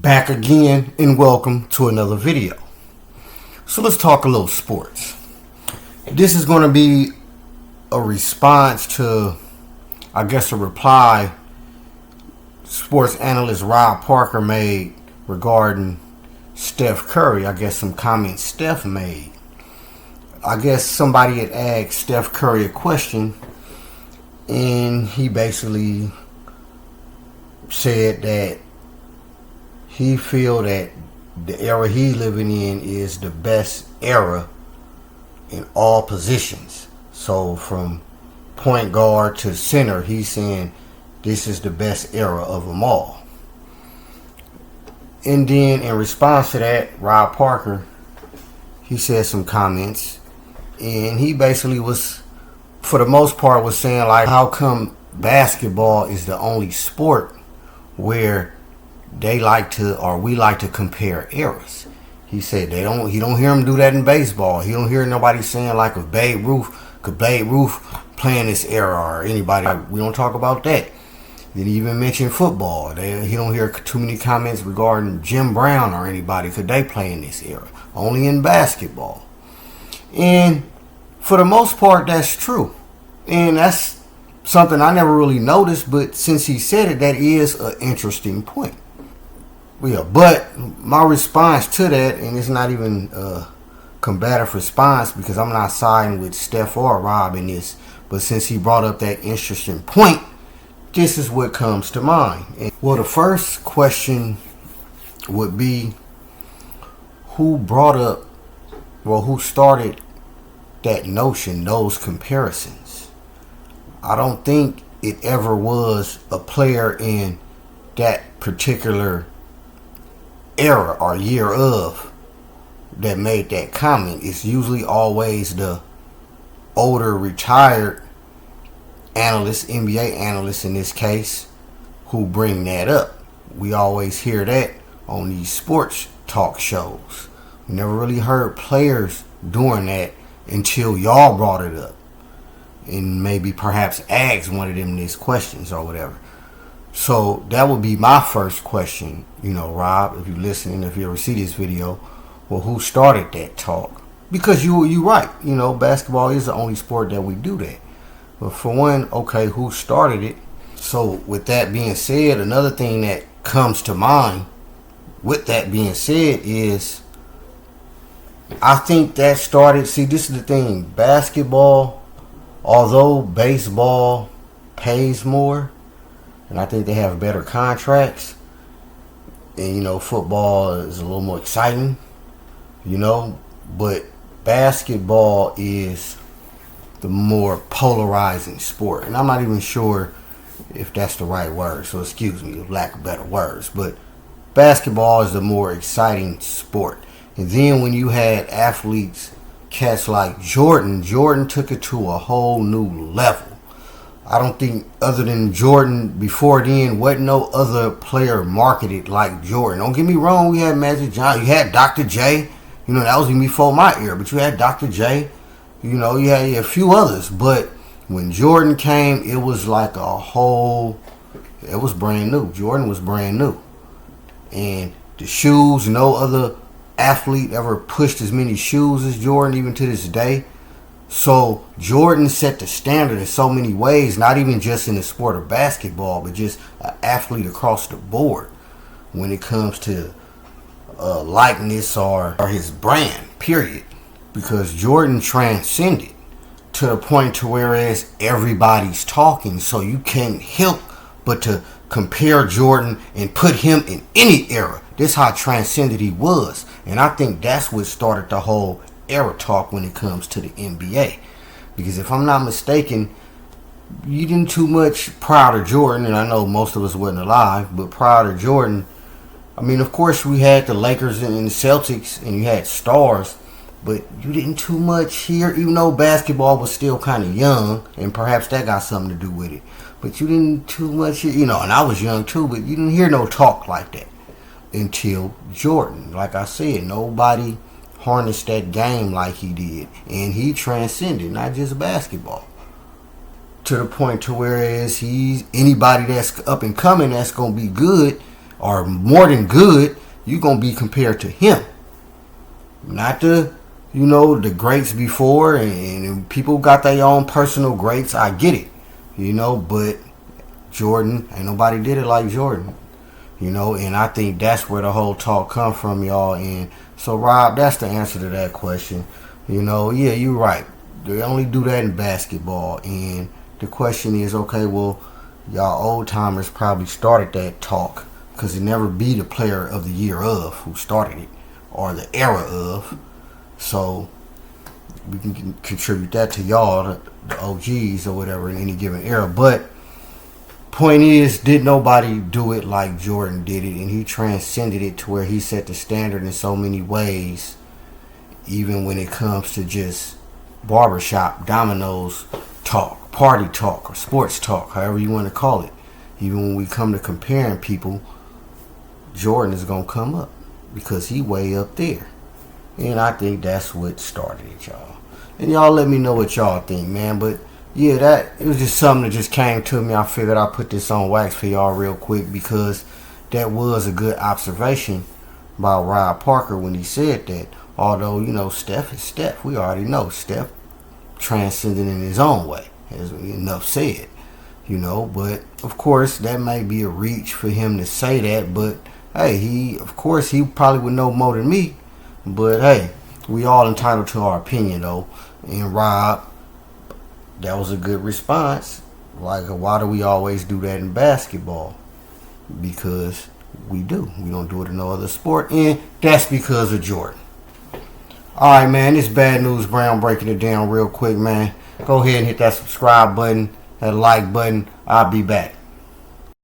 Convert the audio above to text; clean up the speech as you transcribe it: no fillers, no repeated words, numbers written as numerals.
Back again and welcome to another video. So let's talk a little sports. This is going to be a response to, I guess, a reply sports analyst Rob Parker made regarding Steph Curry. I guess some comments Steph made. I guess somebody had asked Steph Curry a question, and he basically said that he feel that the era he living in is the best era in all positions. So from point guard to center, he's saying this is the best era of them all. And then in response to that, Rob Parker, he said some comments, and he basically was, for the most part, was saying like, how come basketball is the only sport where they like to, or we like to compare eras? He said he don't hear him do that in baseball. He don't hear nobody saying like, if Babe Ruth playing this era, or anybody. We don't talk about that. Then he even mentioned football. He don't hear too many comments regarding Jim Brown or anybody, could they play in this era. Only in basketball. And for the most part, that's true. And that's something I never really noticed, but since he said it, that is an interesting point. Yeah, but my response to that, and it's not even a combative response because I'm not siding with Steph or Rob in this, but since he brought up that interesting point, this is what comes to mind. Well, the first question would be, who started that notion, those comparisons? I don't think it ever was a player in that particular era or year of that made that comment. It's usually always the older retired analysts, NBA analysts in this case, who bring that up. We always hear that on these sports talk shows. We never really heard players doing that until y'all brought it up, and maybe perhaps asked one of them these questions or whatever. So that would be my first question, Rob, if you're listening, if you ever see this video, well, who started that talk? Because you right, basketball is the only sport that we do that. But for one, okay, who started it? So with that being said, another thing that comes to mind with that being said is, I think that started, see, this is the thing, basketball, although baseball pays more, and I think they have better contracts, and football is a little more exciting, but basketball is the more polarizing sport. And I'm not even sure if that's the right word, so excuse me, lack of better words, but basketball is the more exciting sport. And then when you had athletes, cats like Jordan took it to a whole new level. I don't think, other than Jordan, before then, wasn't no other player marketed like Jordan. Don't get me wrong, we had Magic Johnson, you had Dr. J, that was even before my era, but you had Dr. J, you had a few others. But when Jordan came, it was like it was brand new. Jordan was brand new. And the shoes, no other athlete ever pushed as many shoes as Jordan, even to this day. So Jordan set the standard in so many ways, not even just in the sport of basketball, but just an athlete across the board when it comes to likeness or his brand, period. Because Jordan transcended to the point to whereas everybody's talking, so you can't help but to compare Jordan and put him in any era. This how transcended he was. And I think that's what started the whole era talk when it comes to the NBA. Because if I'm not mistaken, you didn't too much prior to Jordan, and I know most of us wasn't alive, but prior to Jordan, I mean, of course we had the Lakers and the Celtics, and you had stars, but you didn't too much hear, even though basketball was still kind of young, and perhaps that got something to do with it. But you didn't too much hear, and I was young too, but you didn't hear no talk like that until Jordan. Like I said, nobody harnessed that game like he did, and he transcended not just basketball. to the point to whereas he's anybody that's up and coming that's gonna be good are more than good, you're going to be compared to him. Not the, the greats before, and people got their own personal greats. I get it, but Jordan, ain't nobody did it like Jordan, and I think that's where the whole talk come from, y'all. And so, Rob, that's the answer to that question. Yeah, you're right. They only do that in basketball, and the question is, okay, well, y'all old timers probably started that talk because it never be the player of the year of who started it or the era of. So we can contribute that to y'all, the OGs or whatever in any given era. But point is, did nobody do it like Jordan did it, and he transcended it to where he set the standard in so many ways, even when it comes to just barbershop, dominoes talk, party talk, or sports talk, however you want to call it. Even when we come to comparing people, Jordan is going to come up because he way up there. And I think that's what started it, y'all. And y'all let me know what y'all think, man. But yeah, it was just something that just came to me. I figured I'd put this on wax for y'all real quick because that was a good observation by Rob Parker when he said that. Although, Steph is Steph. We already know Steph transcended in his own way, as enough said. But of course that may be a reach for him to say that. But hey, he probably would know more than me. But hey, we all entitled to our opinion though. And Rob, that was a good response. Like, why do we always do that in basketball? Because we do. We don't do it in no other sport, and that's because of Jordan. Alright, man, this Bad News Brown breaking it down real quick, man. Go ahead and hit that subscribe button, that like button. I'll be back.